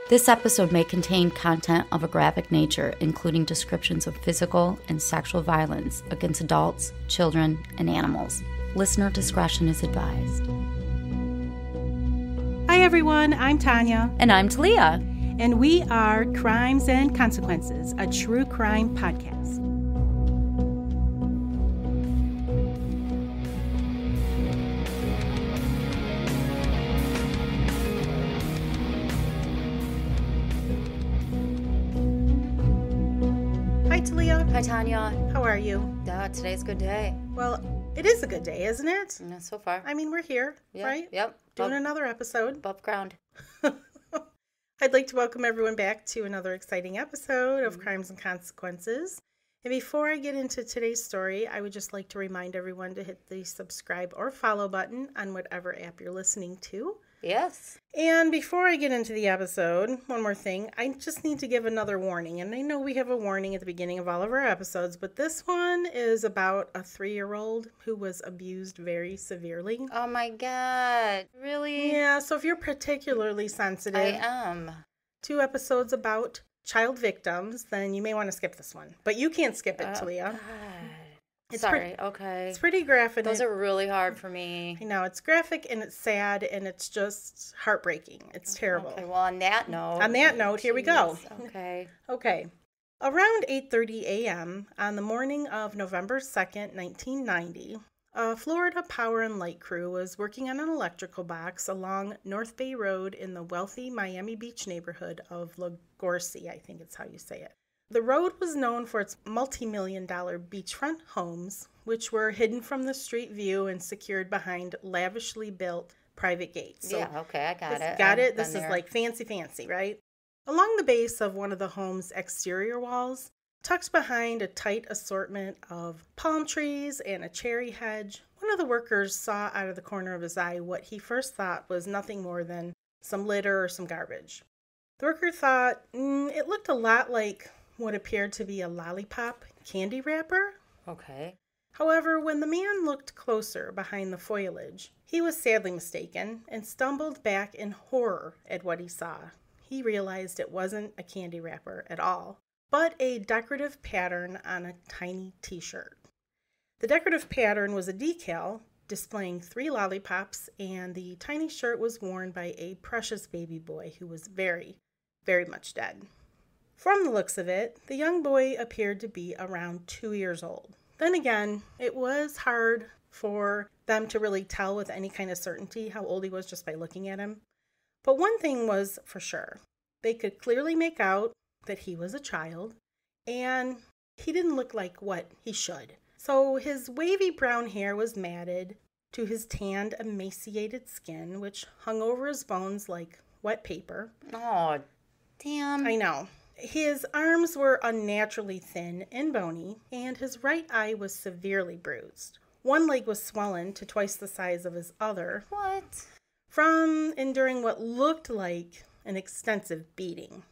This episode may contain content of a graphic nature, including descriptions of physical and sexual violence against adults, children, and animals. Listener discretion is advised. Hi everyone, I'm Tanya. And I'm Talia. And we are Crimes and Consequences, a true crime podcast. Hi Talia. Hi Tanya. How are you? Today's a good day. Well, it is a good day, isn't it? Yeah, so far. I mean, we're here, right? Yep. Doing another episode. Above ground. I'd like to welcome everyone back to another exciting episode of Crimes and Consequences. And before I get into today's story, I would just like to remind everyone to hit the subscribe or follow button on whatever app you're listening to. Yes. And before I get into the episode, one more thing. I just need to give another warning. And I know we have a warning at the beginning of all of our episodes, but this one is about a 3-year-old who was abused very severely. Oh my God. Really? Yeah, so if you're particularly sensitive I am. to episodes about child victims, then you may want to skip this one. But you can't skip it, Talia. God. It's Sorry, okay. It's pretty graphic. Those are really hard for me. I know, it's graphic and it's sad and it's just heartbreaking. It's terrible. Okay, well, on that note. Here we go. Okay. Okay. Around 8:30 a.m. on the morning of November 2nd, 1990, a Florida power and light crew was working on an electrical box along North Bay Road in the wealthy Miami Beach neighborhood of LaGorcie, I think it's how you say it. The road was known for its multi-million-dollar beachfront homes, which were hidden from the street view and secured behind lavishly built private gates. So yeah, okay, I got it. Got it? This is like fancy, right? Along the base of one of the home's exterior walls, tucked behind a tight assortment of palm trees and a cherry hedge, one of the workers saw out of the corner of his eye what he first thought was nothing more than some litter or some garbage. The worker thought it looked a lot like what appeared to be a lollipop candy wrapper. Okay. However, when the man looked closer behind the foliage, he was sadly mistaken and stumbled back in horror at what he saw. He realized it wasn't a candy wrapper at all, but a decorative pattern on a tiny t-shirt. The decorative pattern was a decal displaying 3 lollipops, and the tiny shirt was worn by a precious baby boy who was very, very much dead. From the looks of it, the young boy appeared to be around 2 years old. Then again, it was hard for them to really tell with any kind of certainty how old he was just by looking at him. But one thing was for sure. They could clearly make out that he was a child, and he didn't look like what he should. So his wavy brown hair was matted to his tanned, emaciated skin, which hung over his bones like wet paper. Oh, damn. I know. His arms were unnaturally thin and bony, and his right eye was severely bruised. One leg was swollen to twice the size of his other. What? From enduring what looked like an extensive beating.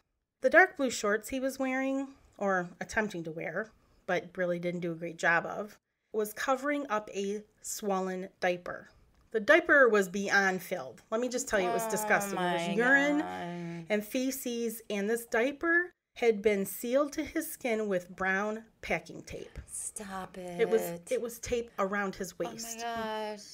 The dark blue shorts he was wearing, or attempting to wear, but really didn't do a great job of, was covering up a swollen diaper. The diaper was beyond filled. Let me just tell you, it was disgusting. It was urine and feces, and this diaper had been sealed to his skin with brown packing tape. Stop it. It was taped around his waist. Oh my gosh.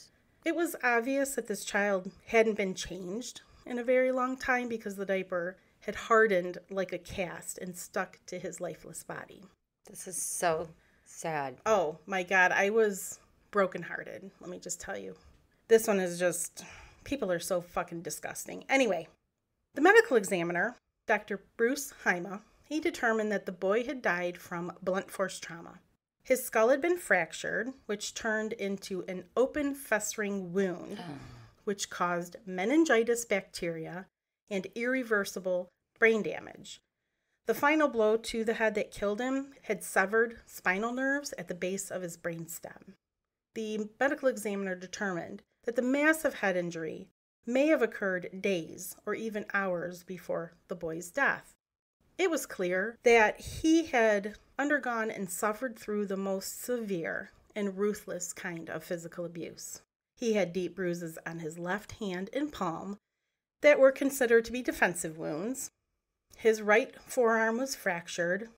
It was obvious that this child hadn't been changed in a very long time because the diaper had hardened like a cast and stuck to his lifeless body. This is so sad. Oh my God, I was brokenhearted. Let me just tell you. This one is just, people are so fucking disgusting. Anyway, the medical examiner, Dr. Bruce Hyma, he determined that the boy had died from blunt force trauma. His skull had been fractured, which turned into an open festering wound, which caused meningitis bacteria and irreversible brain damage. The final blow to the head that killed him had severed spinal nerves at the base of his brainstem. The medical examiner determined that the massive head injury may have occurred days or even hours before the boy's death. It was clear that he had undergone and suffered through the most severe and ruthless kind of physical abuse. He had deep bruises on his left hand and palm that were considered to be defensive wounds. His right forearm was fractured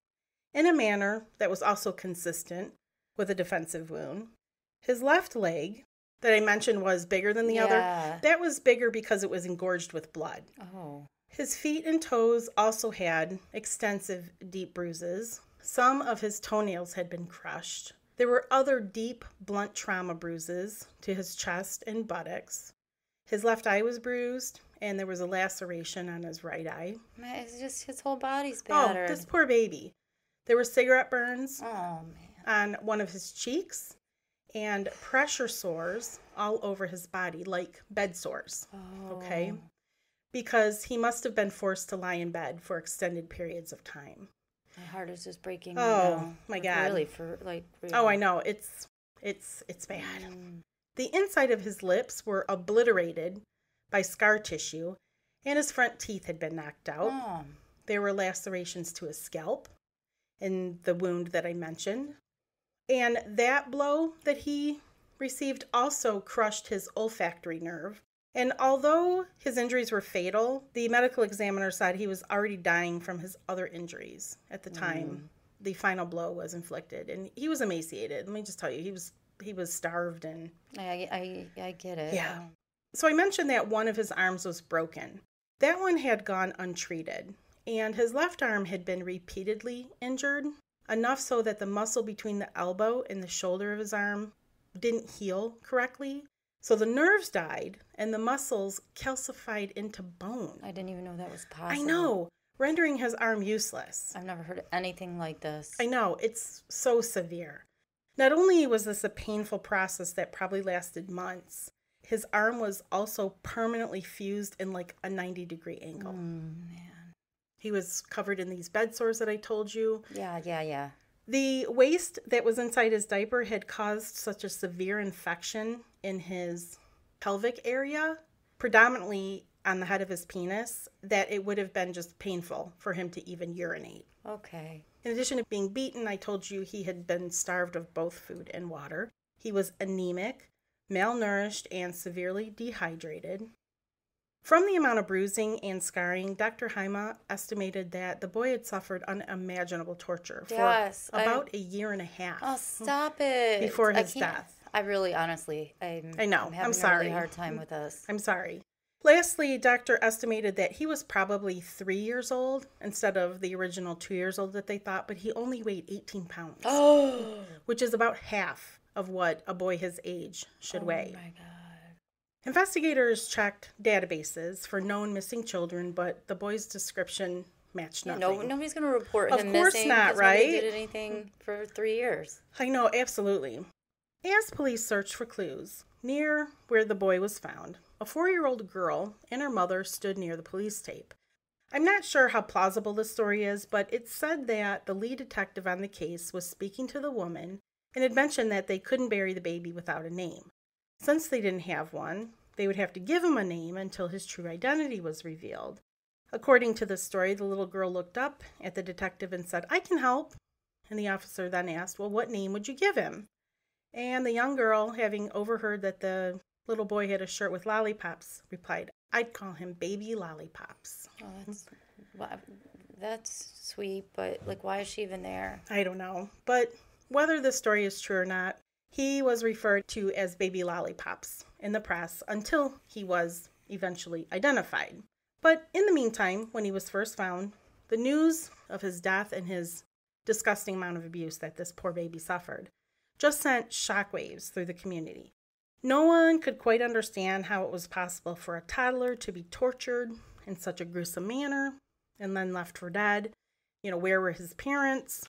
in a manner that was also consistent with a defensive wound. His left leg, that I mentioned was bigger than the other, that was bigger because it was engorged with blood. Oh. His feet and toes also had extensive deep bruises. Some of his toenails had been crushed. There were other deep, blunt trauma bruises to his chest and buttocks. His left eye was bruised, and there was a laceration on his right eye. It's just his whole body's battered. Oh, this poor baby. There were cigarette burns on one of his cheeks and pressure sores all over his body, like bed sores. Oh. Okay? Because he must have been forced to lie in bed for extended periods of time. My heart is just breaking. Oh, my God. Really, really. Oh, I know. It's bad. The inside of his lips were obliterated by scar tissue, and his front teeth had been knocked out. Oh. There were lacerations to his scalp in the wound that I mentioned. And that blow that he received also crushed his olfactory nerve. And although his injuries were fatal, the medical examiner said he was already dying from his other injuries at the time the final blow was inflicted. And he was emaciated. Let me just tell you, he was starved and... I get it. Yeah. So I mentioned that one of his arms was broken. That one had gone untreated. And his left arm had been repeatedly injured, enough so that the muscle between the elbow and the shoulder of his arm didn't heal correctly. So the nerves died, and the muscles calcified into bone. I didn't even know that was possible. I know, rendering his arm useless. I've never heard of anything like this. I know, it's so severe. Not only was this a painful process that probably lasted months, his arm was also permanently fused in like a 90-degree angle. Man. He was covered in these bed sores that I told you. Yeah. The waste that was inside his diaper had caused such a severe infection in his pelvic area, predominantly on the head of his penis, that it would have been just painful for him to even urinate. Okay. In addition to being beaten, I told you he had been starved of both food and water. He was anemic, malnourished, and severely dehydrated. From the amount of bruising and scarring, Dr. Haima estimated that the boy had suffered unimaginable torture for about a year and a half. Oh, stop it. Before his death. I really, honestly, I know. I'm having sorry. a really hard time with this. I'm sorry. Lastly, doctor estimated that he was probably 3 years old instead of the original 2 years old that they thought, but he only weighed 18 pounds. Oh. Which is about half of what a boy his age should weigh. Oh, my God. Investigators checked databases for known missing children, but the boy's description matched nothing. No, nobody's going to report him missing. Of course not, right? Nobody did anything for 3 years. I know, absolutely. As police searched for clues near where the boy was found, a 4-year-old girl and her mother stood near the police tape. I'm not sure how plausible this story is, but it said that the lead detective on the case was speaking to the woman and had mentioned that they couldn't bury the baby without a name. Since they didn't have one, they would have to give him a name until his true identity was revealed. According to the story, the little girl looked up at the detective and said, "I can help." And the officer then asked, "Well, what name would you give him?" And the young girl, having overheard that the little boy had a shirt with lollipops, replied, "I'd call him Baby Lollipops." Oh, that's sweet, but why is she even there? I don't know. But whether this story is true or not, he was referred to as Baby Lollipops in the press until he was eventually identified. But in the meantime, when he was first found, the news of his death and his disgusting amount of abuse that this poor baby suffered just sent shockwaves through the community. No one could quite understand how it was possible for a toddler to be tortured in such a gruesome manner and then left for dead. Where were his parents?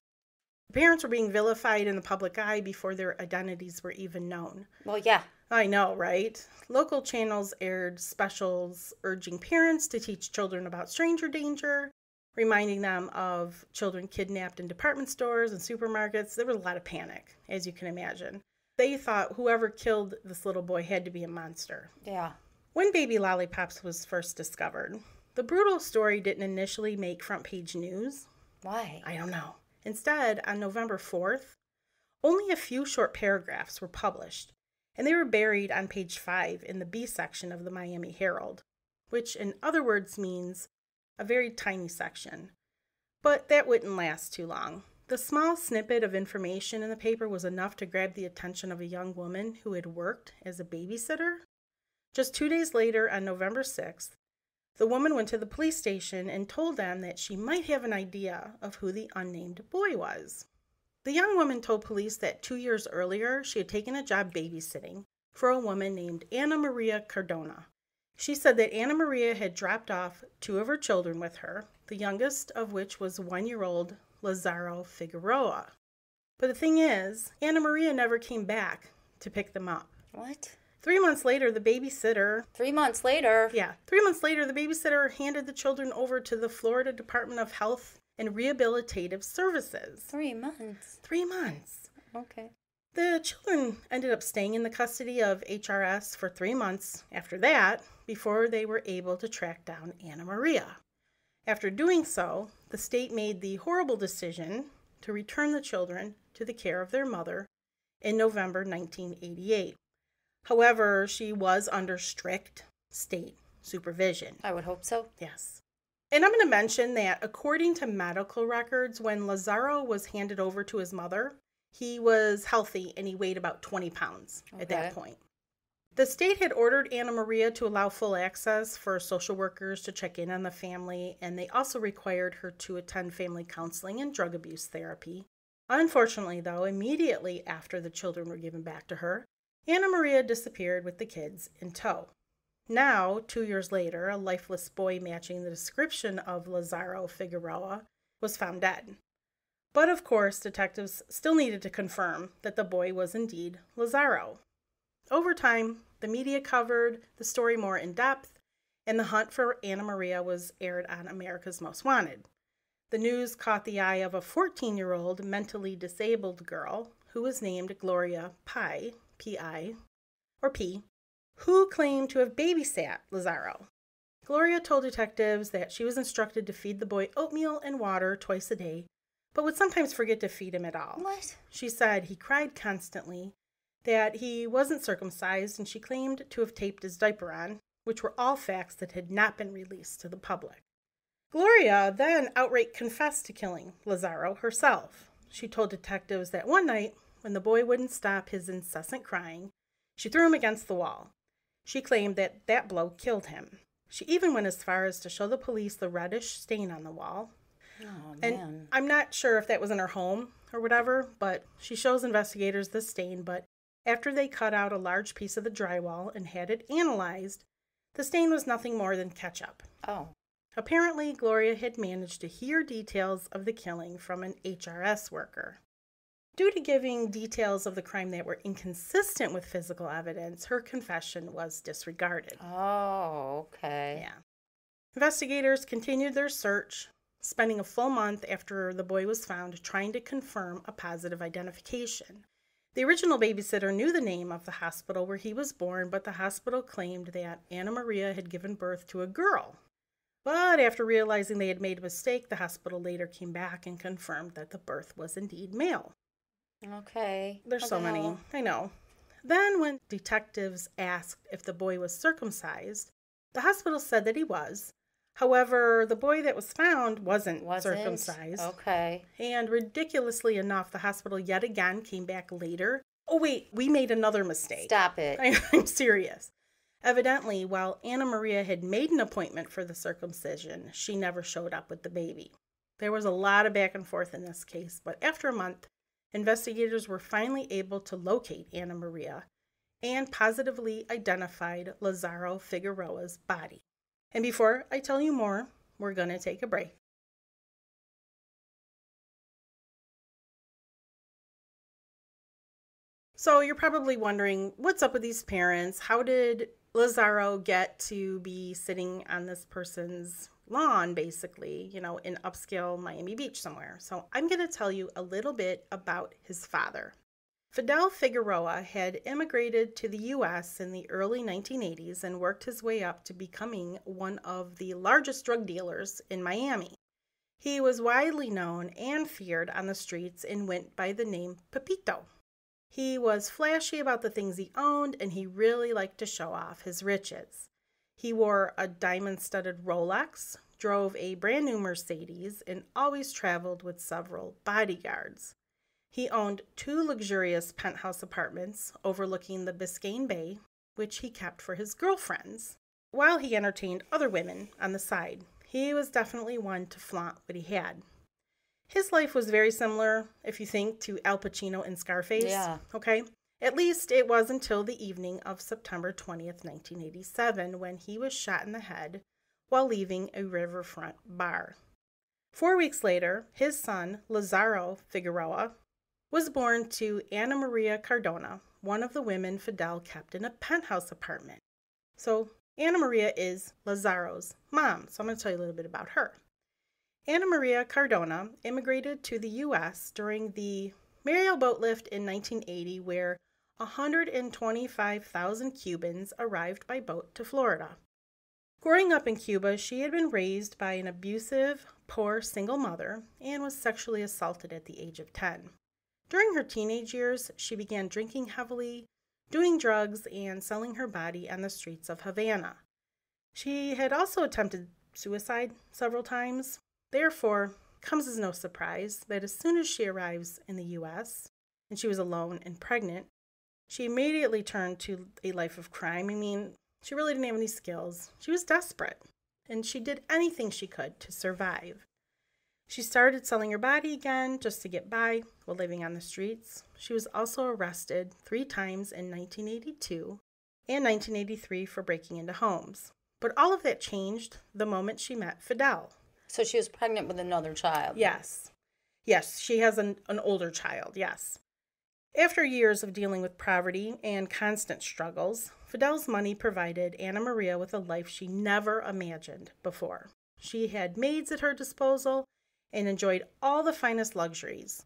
The parents were being vilified in the public eye before their identities were even known. Well, yeah. I know, right? Local channels aired specials urging parents to teach children about stranger danger, reminding them of children kidnapped in department stores and supermarkets. There was a lot of panic, as you can imagine. They thought whoever killed this little boy had to be a monster. Yeah. When Baby Lollipops was first discovered, the brutal story didn't initially make front page news. Why? I don't know. Instead, on November 4th, only a few short paragraphs were published, and they were buried on page 5 in the B section of the Miami Herald, which in other words means a very tiny section. But that wouldn't last too long. The small snippet of information in the paper was enough to grab the attention of a young woman who had worked as a babysitter. Just 2 days later, on November 6th, the woman went to the police station and told them that she might have an idea of who the unnamed boy was. The young woman told police that 2 years earlier, she had taken a job babysitting for a woman named Anna Maria Cardona. She said that Anna Maria had dropped off 2 of her children with her, the youngest of which was 1-year-old Lazaro Figueroa. But the thing is, Anna Maria never came back to pick them up. What? 3 months later, the babysitter... 3 months later? Yeah. 3 months later, the babysitter handed the children over to the Florida Department of Health and Rehabilitative Services. 3 months? 3 months. Okay. The children ended up staying in the custody of HRS for 3 months after that, before they were able to track down Anna Maria. After doing so, the state made the horrible decision to return the children to the care of their mother in November 1988. However, she was under strict state supervision. I would hope so. Yes. And I'm going to mention that according to medical records, when Lazaro was handed over to his mother, he was healthy and he weighed about 20 pounds at that point. The state had ordered Anna Maria to allow full access for social workers to check in on the family, and they also required her to attend family counseling and drug abuse therapy. Unfortunately, though, immediately after the children were given back to her, Anna Maria disappeared with the kids in tow. Now, 2 years later, a lifeless boy matching the description of Lazaro Figueroa was found dead. But of course, detectives still needed to confirm that the boy was indeed Lazaro. Over time, the media covered the story more in depth, and the hunt for Anna Maria was aired on America's Most Wanted. The news caught the eye of a 14-year-old mentally disabled girl who was named Gloria Pi, P-I, or P, who claimed to have babysat Lazaro. Gloria told detectives that she was instructed to feed the boy oatmeal and water twice a day, but would sometimes forget to feed him at all. What? She said he cried constantly, that he wasn't circumcised, and she claimed to have taped his diaper on, which were all facts that had not been released to the public. Gloria then outright confessed to killing Lazaro herself. She told detectives that one night, when the boy wouldn't stop his incessant crying, she threw him against the wall. She claimed that that blow killed him. She even went as far as to show the police the reddish stain on the wall. Oh, and man. I'm not sure if that was in her home or whatever, but she shows investigators the stain. But after they cut out a large piece of the drywall and had it analyzed, the stain was nothing more than ketchup. Oh. Apparently, Gloria had managed to hear details of the killing from an HRS worker. Due to giving details of the crime that were inconsistent with physical evidence, her confession was disregarded. Oh, okay. Yeah. Investigators continued their search, spending a full month after the boy was found trying to confirm a positive identification. The original babysitter knew the name of the hospital where he was born, but the hospital claimed that Anna Maria had given birth to a girl. But after realizing they had made a mistake, the hospital later came back and confirmed that the birth was indeed male. Okay. There's so many. I know. Then when detectives asked if the boy was circumcised, the hospital said that he was. However, the boy that was found wasn't circumcised. Okay. And ridiculously enough, the hospital yet again came back later. Oh, wait, we made another mistake. Stop it. I'm serious. Evidently, while Anna Maria had made an appointment for the circumcision, she never showed up with the baby. There was a lot of back and forth in this case, but after a month, investigators were finally able to locate Anna Maria and positively identified Lazaro Figueroa's body. And before I tell you more, we're going to take a break. So you're probably wondering, what's up with these parents? How did Lazaro get to be sitting on this person's lawn, basically, in upscale Miami Beach somewhere? So I'm going to tell you a little bit about his father. Fidel Figueroa had immigrated to the U.S. in the early 1980s and worked his way up to becoming one of the largest drug dealers in Miami. He was widely known and feared on the streets and went by the name Pepito. He was flashy about the things he owned, and he really liked to show off his riches. He wore a diamond-studded Rolex, drove a brand new Mercedes and always traveled with several bodyguards. He owned 2 luxurious penthouse apartments overlooking the Biscayne Bay, which he kept for his girlfriends, while he entertained other women on the side. He was definitely one to flaunt what he had. His life was very similar, if you think, to Al Pacino in Scarface. Yeah. Okay? At least it was until the evening of September 20th, 1987, when he was shot in the head while leaving a riverfront bar. 4 weeks later, his son, Lazaro Figueroa, was born to Ana Maria Cardona, one of the women Fidel kept in a penthouse apartment. So Ana Maria is Lazaro's mom, so I'm going to tell you a little bit about her. Ana Maria Cardona immigrated to the U.S. during the Mariel boat lift in 1980, where 125,000 Cubans arrived by boat to Florida. Growing up in Cuba, she had been raised by an abusive, poor single mother and was sexually assaulted at the age of 10. During her teenage years, she began drinking heavily, doing drugs, and selling her body on the streets of Havana. She had also attempted suicide several times. Therefore, comes as no surprise that as soon as she arrives in the U.S., and she was alone and pregnant, she immediately turned to a life of crime. I mean, she really didn't have any skills. She was desperate, and she did anything she could to survive. She started selling her body again just to get by while living on the streets. She was also arrested 3 times in 1982 and 1983 for breaking into homes. But all of that changed the moment she met Fidel. So she was pregnant with another child. Yes. Yes, she has an older child, yes. After years of dealing with poverty and constant struggles, Fidel's money provided Ana Maria with a life she never imagined before. She had maids at her disposal and enjoyed all the finest luxuries.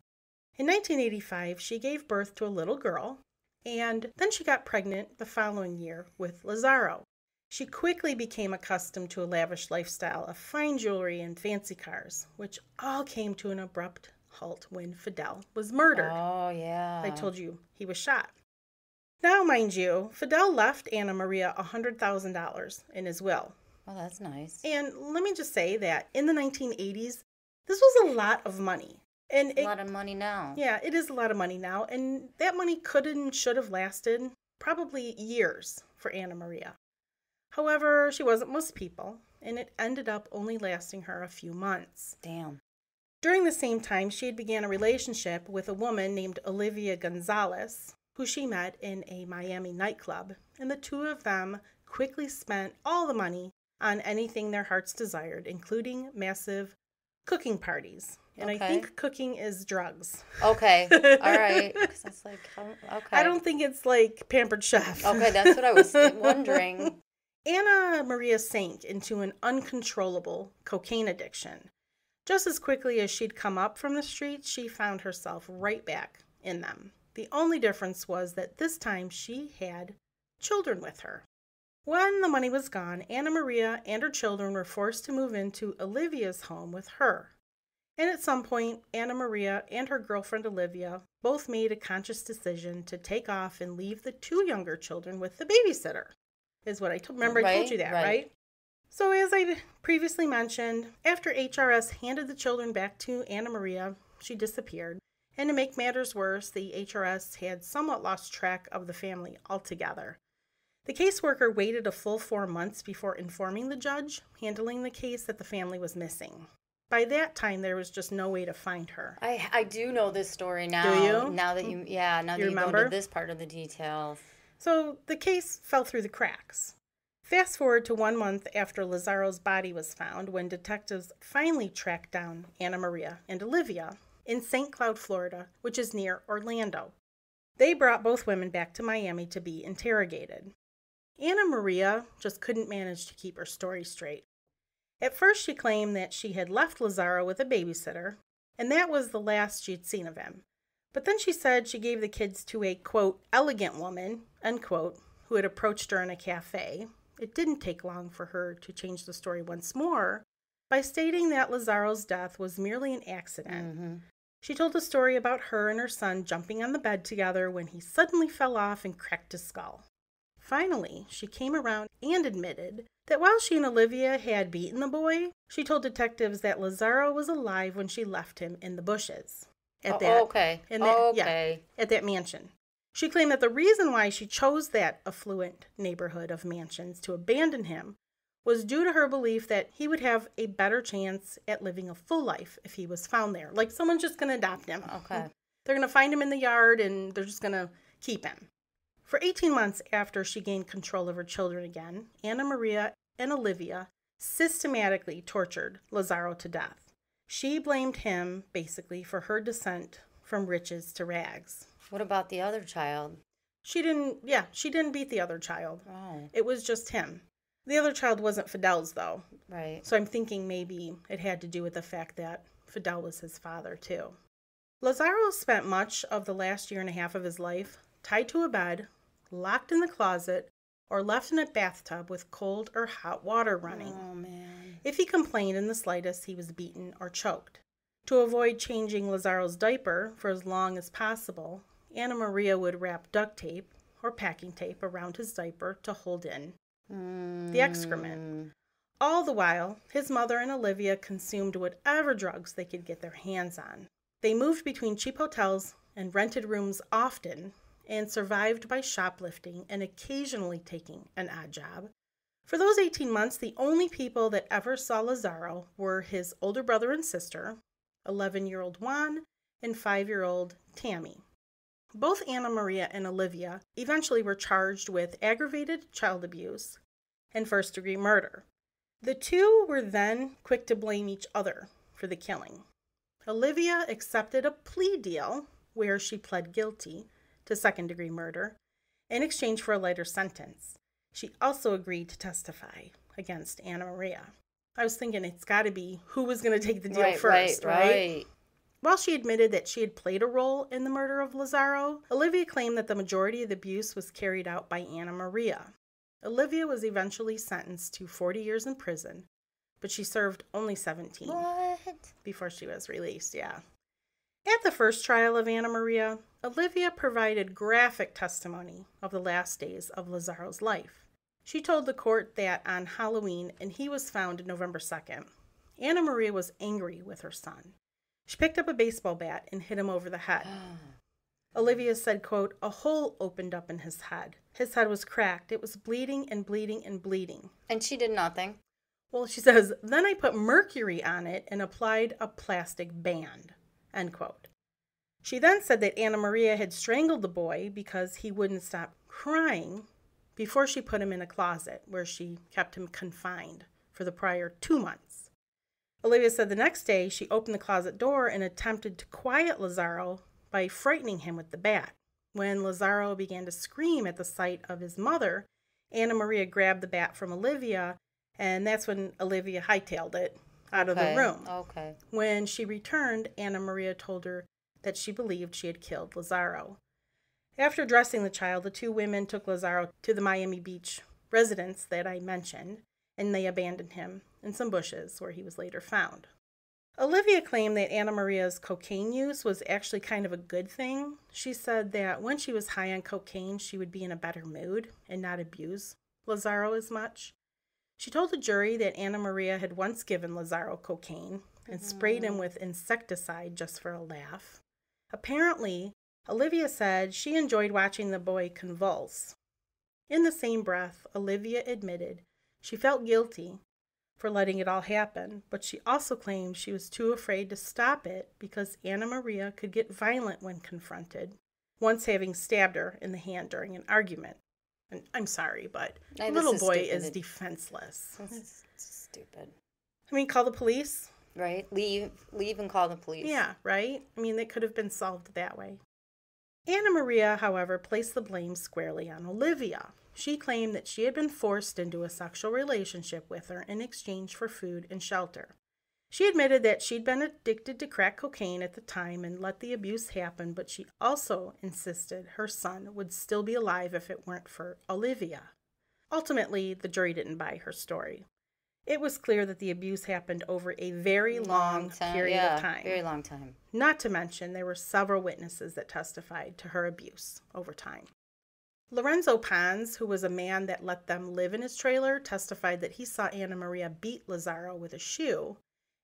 In 1985, she gave birth to a little girl, and then she got pregnant the following year with Lazaro. She quickly became accustomed to a lavish lifestyle of fine jewelry and fancy cars, which all came to an abrupt halt when Fidel was murdered. Oh, yeah. I told you he was shot. Now, mind you, Fidel left Ana Maria $100,000 in his will. Oh, that's nice. And let me just say that in the 1980s, this was a lot of money. And a lot of money now. Yeah, it is a lot of money now. And that money could and should have lasted probably years for Ana Maria. However, she wasn't most people, and it ended up only lasting her a few months. Damn. During the same time, she had began a relationship with a woman named Olivia Gonzalez, who she met in a Miami nightclub, and the 2 of them quickly spent all the money on anything their hearts desired, including massive cooking parties. And okay. I think cooking is drugs. Okay. All right. 'Cause that's like, okay. I don't think it's like Pampered Chef. Okay, that's what I was wondering. Ana Maria sank into an uncontrollable cocaine addiction. Just as quickly as she'd come up from the streets, she found herself right back in them. The only difference was that this time she had children with her. When the money was gone, Ana Maria and her children were forced to move into Olivia's home with her. And at some point, Ana Maria and her girlfriend Olivia both made a conscious decision to take off and leave the 2 younger children with the babysitter, is what I told. Remember, I told you that, right? So as I previously mentioned, after HRS handed the children back to Ana Maria, she disappeared. And to make matters worse, the HRS had somewhat lost track of the family altogether. The caseworker waited a full 4 months before informing the judge handling the case that the family was missing. By that time, there was just no way to find her. I do know this story now. Do you? Now that you go into this part of the details. So the case fell through the cracks. Fast forward to 1 month after Lazaro's body was found, when detectives finally tracked down Ana Maria and Olivia in St. Cloud, Florida, which is near Orlando. They brought both women back to Miami to be interrogated. Ana Maria just couldn't manage to keep her story straight. At first, she claimed that she had left Lazaro with a babysitter, and that was the last she had seen of him. But then she said she gave the kids to a, quote, elegant woman, unquote, who had approached her in a cafe. It didn't take long for her to change the story once more by stating that Lazaro's death was merely an accident. Mm-hmm. She told a story about her and her son jumping on the bed together when he suddenly fell off and cracked his skull. Finally, she came around and admitted that while she and Olivia had beaten the boy, she told detectives that Lazaro was alive when she left him in the bushes. At that mansion. She claimed that the reason why she chose that affluent neighborhood of mansions to abandon him was due to her belief that he would have a better chance at living a full life if he was found there. Like, someone's just going to adopt him. Okay. They're going to find him in the yard and they're just going to keep him. For 18 months after she gained control of her children again, Anna Maria and Olivia systematically tortured Lazaro to death. She blamed him, basically, for her descent from riches to rags. What about the other child? She didn't beat the other child. Oh. It was just him. The other child wasn't Fidel's, though. Right. So I'm thinking maybe it had to do with the fact that Fidel was his father, too. Lazaro spent much of the last year and a half of his life tied to a bed, locked in the closet, or left in a bathtub with cold or hot water running. Oh, man. If he complained in the slightest, he was beaten or choked. To avoid changing Lazaro's diaper for as long as possible, Anna Maria would wrap duct tape or packing tape around his diaper to hold in the excrement. All the while, his mother and Olivia consumed whatever drugs they could get their hands on. They moved between cheap hotels and rented rooms often, and survived by shoplifting and occasionally taking an odd job. For those 18 months, the only people that ever saw Lazaro were his older brother and sister, 11-year-old Juan and 5-year-old Tammy. Both Anna Maria and Olivia eventually were charged with aggravated child abuse and first-degree murder. The two were then quick to blame each other for the killing. Olivia accepted a plea deal where she pled guilty to second-degree murder in exchange for a lighter sentence. She also agreed to testify against Anna Maria. I was thinking it's got to be who was going to take the deal first, right? While she admitted that she had played a role in the murder of Lazaro, Olivia claimed that the majority of the abuse was carried out by Anna Maria. Olivia was eventually sentenced to 40 years in prison, but she served only 17 before she was released, At the first trial of Anna Maria, Olivia provided graphic testimony of the last days of Lazaro's life. She told the court that on Halloween, and he was found November 2nd, Anna Maria was angry with her son. She picked up a baseball bat and hit him over the head. Olivia said, quote, "A hole opened up in his head. His head was cracked. It was bleeding and bleeding and bleeding." And she did nothing. Well, she says, "Then I put mercury on it and applied a plastic band," end quote. She then said that Anna Maria had strangled the boy because he wouldn't stop crying before she put him in a closet where she kept him confined for the prior 2 months. Olivia said the next day she opened the closet door and attempted to quiet Lazaro by frightening him with the bat. When Lazaro began to scream at the sight of his mother, Anna Maria grabbed the bat from Olivia, and that's when Olivia hightailed it out of the room. Okay. When she returned, Anna Maria told her that she believed she had killed Lazaro. After dressing the child, the two women took Lazaro to the Miami Beach residence that I mentioned, and they abandoned him in some bushes where he was later found. Olivia claimed that Anna Maria's cocaine use was actually kind of a good thing. She said that when she was high on cocaine, she would be in a better mood and not abuse Lazaro as much. She told the jury that Anna Maria had once given Lazaro cocaine and sprayed him with insecticide just for a laugh. Apparently, Olivia said she enjoyed watching the boy convulse. In the same breath, Olivia admitted she felt guilty for letting it all happen, but she also claimed she was too afraid to stop it because Anna Maria could get violent when confronted, once having stabbed her in the hand during an argument. And I'm sorry, but the little boy is defenseless. It's stupid. I mean, call the police. Right? Leave and call the police. Yeah, right? I mean, it could have been solved that way. Anna Maria, however, placed the blame squarely on Olivia. She claimed that she had been forced into a sexual relationship with her in exchange for food and shelter. She admitted that she'd been addicted to crack cocaine at the time and let the abuse happen, but she also insisted her son would still be alive if it weren't for Olivia. Ultimately, the jury didn't buy her story. It was clear that the abuse happened over a very long period of time. Very long time. Not to mention, there were several witnesses that testified to her abuse over time. Lorenzo Pons, who was a man that let them live in his trailer, testified that he saw Anna Maria beat Lazaro with a shoe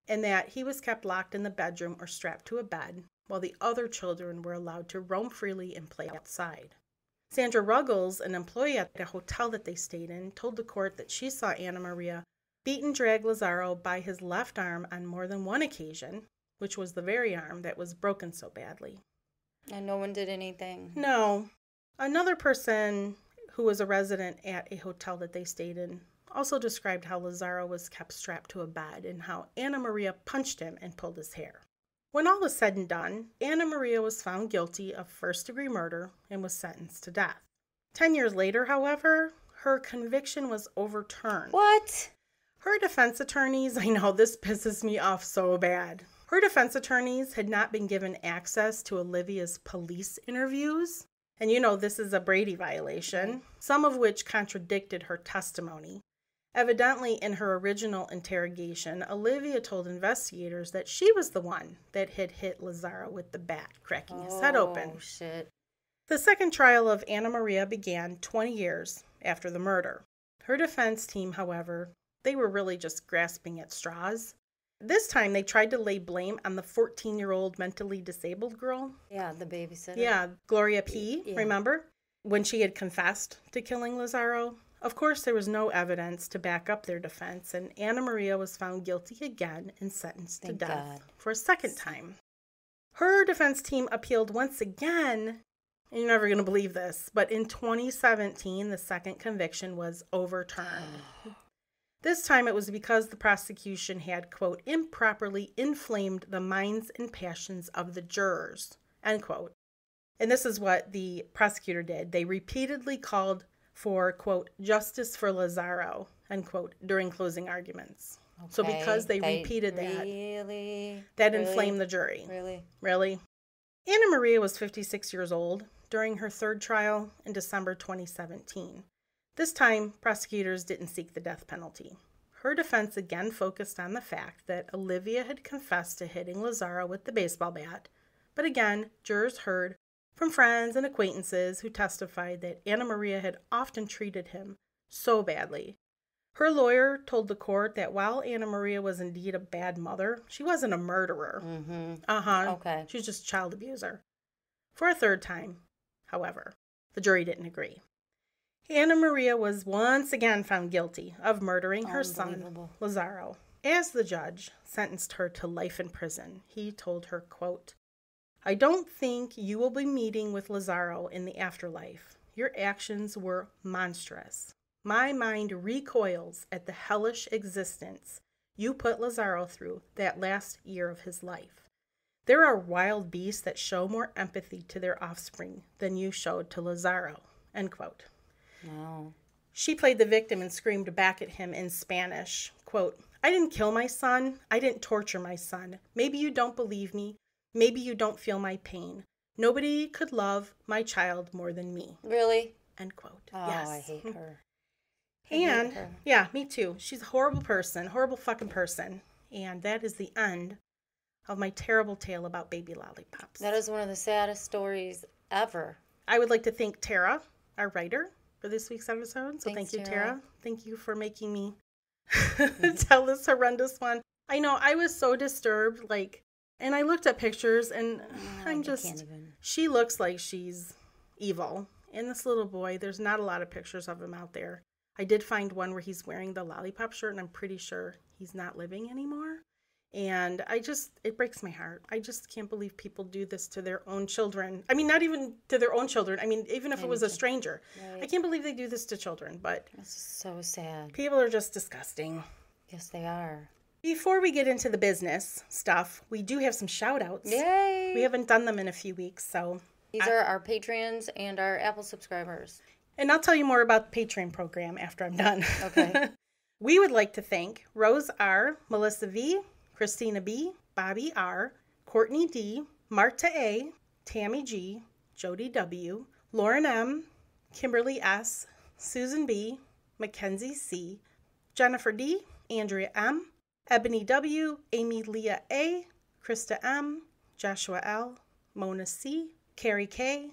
and that he was kept locked in the bedroom or strapped to a bed while the other children were allowed to roam freely and play outside. Sandra Ruggles, an employee at a hotel that they stayed in, told the court that she saw Anna Maria beat and drag Lazaro by his left arm on more than one occasion, which was the very arm that was broken so badly. And no one did anything? No. Another person who was a resident at a hotel that they stayed in also described how Lazaro was kept strapped to a bed and how Anna Maria punched him and pulled his hair. When all was said and done, Anna Maria was found guilty of first-degree murder and was sentenced to death. 10 years later, however, her conviction was overturned. What? Her defense attorneys, I know this pisses me off so bad. Her defense attorneys had not been given access to Olivia's police interviews. And you know this is a Brady violation, some of which contradicted her testimony. Evidently, in her original interrogation, Olivia told investigators that she was the one that had hit Lazaro with the bat, cracking his head open. Oh, shit. The second trial of Anna Maria began 20 years after the murder. Her defense team, however, they were really just grasping at straws. This time, they tried to lay blame on the 14-year-old mentally disabled girl. Yeah, the babysitter. Yeah, Gloria P., Yeah. Remember? When she had confessed to killing Lazaro. Of course, there was no evidence to back up their defense, and Anna Maria was found guilty again and sentenced Thank to death God. for a second time. Her defense team appealed once again, and you're never going to believe this, but in 2017, the second conviction was overturned. This time it was because the prosecution had, quote, improperly inflamed the minds and passions of the jurors, end quote. And this is what the prosecutor did. They repeatedly called for, quote, justice for Lazaro, end quote, during closing arguments. Okay. So because they repeated that inflamed the jury. Really? Anna Maria was 56 years old during her third trial in December 2017. This time, prosecutors didn't seek the death penalty. Her defense again focused on the fact that Olivia had confessed to hitting Lazaro with the baseball bat, but again, jurors heard from friends and acquaintances who testified that Anna Maria had often treated him so badly. Her lawyer told the court that while Anna Maria was indeed a bad mother, she wasn't a murderer. Okay. She was just a child abuser. For a third time, however, the jury didn't agree. Anna Maria was once again found guilty of murdering her son, Lazaro. As the judge sentenced her to life in prison, he told her, quote, I don't think you will be meeting with Lazaro in the afterlife. Your actions were monstrous. My mind recoils at the hellish existence you put Lazaro through that last year of his life. There are wild beasts that show more empathy to their offspring than you showed to Lazaro, end quote. No. She played the victim and screamed back at him in Spanish, quote, I didn't kill my son. I didn't torture my son. Maybe you don't believe me. Maybe you don't feel my pain. Nobody could love my child more than me. Really? End quote. Oh, yes. I hate her. Yeah, me too. She's a horrible person, horrible fucking person. And that is the end of my terrible tale about baby lollipops. That is one of the saddest stories ever. I would like to thank Tara, our writer, for this week's episode. So Thanks, thank you, Tara. Tara. Thank you for making me tell this horrendous one. I know, I was so disturbed, and I looked at pictures, and she looks like she's evil. And this little boy, there's not a lot of pictures of him out there. I did find one where he's wearing the lollipop shirt, and I'm pretty sure he's not living anymore. And it breaks my heart. I just can't believe people do this to their own children. I mean, not even to their own children. I mean, even if it was a stranger. Right. I can't believe they do this to children, but it's so sad. People are just disgusting. Yes, they are. Before we get into the business stuff, we do have some shout outs. Yay! We haven't done them in a few weeks, so. These are our Patreons and our Apple subscribers. And I'll tell you more about the Patreon program after I'm done. Okay. We would like to thank Rose R., Melissa V., Christina B., Bobby R., Courtney D., Marta A., Tammy G., Jody W., Lauren M., Kimberly S., Susan B., Mackenzie C., Jennifer D., Andrea M., Ebony W., Amy Leah A., Krista M., Joshua L., Mona C., Carrie K.,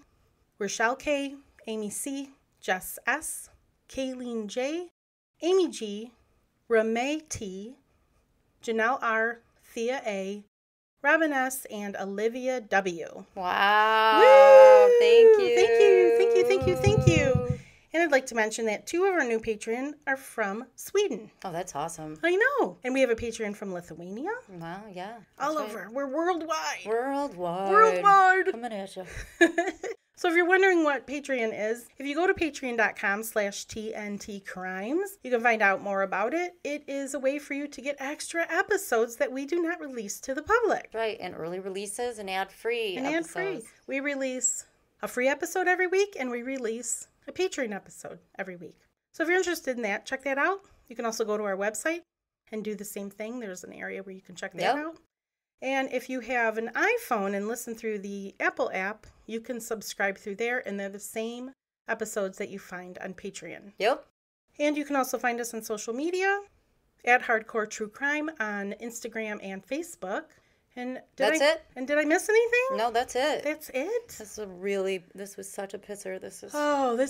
Rochelle K., Amy C., Jess S., Kayleen J., Amy G., Ramay T., Janelle R., Thea A., Robin S., and Olivia W. Wow. Woo! Thank you. Thank you. Thank you. Thank you. Thank you. And I'd like to mention that 2 of our new Patreon are from Sweden. Oh, that's awesome. I know. And we have a Patreon from Lithuania. Wow, yeah. All over. We're worldwide. Worldwide. Coming at you. So if you're wondering what Patreon is, if you go to patreon.com/TNTcrimes, you can find out more about it. It is a way for you to get extra episodes that we do not release to the public. Right, and early releases and ad-free episodes. We release a free episode every week, and we release a Patreon episode every week. So if you're interested in that, check that out. You can also go to our website and do the same thing. There's an area where you can check that out. And if you have an iPhone and listen through the Apple app, you can subscribe through there, and they're the same episodes that you find on Patreon. Yep. And you can also find us on social media at Hardcore True Crime on Instagram and Facebook. And That's it. And did I miss anything? No, that's it. That's it? This was such a pisser. This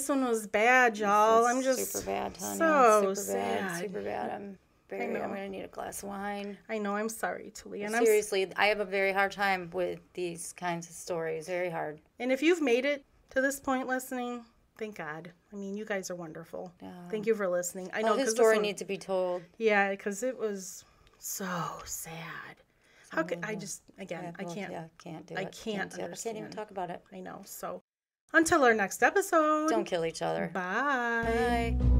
one was bad, y'all. I'm just super bad, Tanya. So super sad. bad. Super bad. I'm going to need a glass of wine. I know. I'm sorry, Talia. And seriously, I have a very hard time with these kinds of stories. Very hard. And if you've made it to this point listening, thank God. I mean, you guys are wonderful. Yeah. Thank you for listening. I know his story needs to be told. Yeah, because it was so sad. How could I just, again, I can't. Yeah, can't do it. I can't understand. I can't even talk about it. I know. So until our next episode. Don't kill each other. Bye. Bye.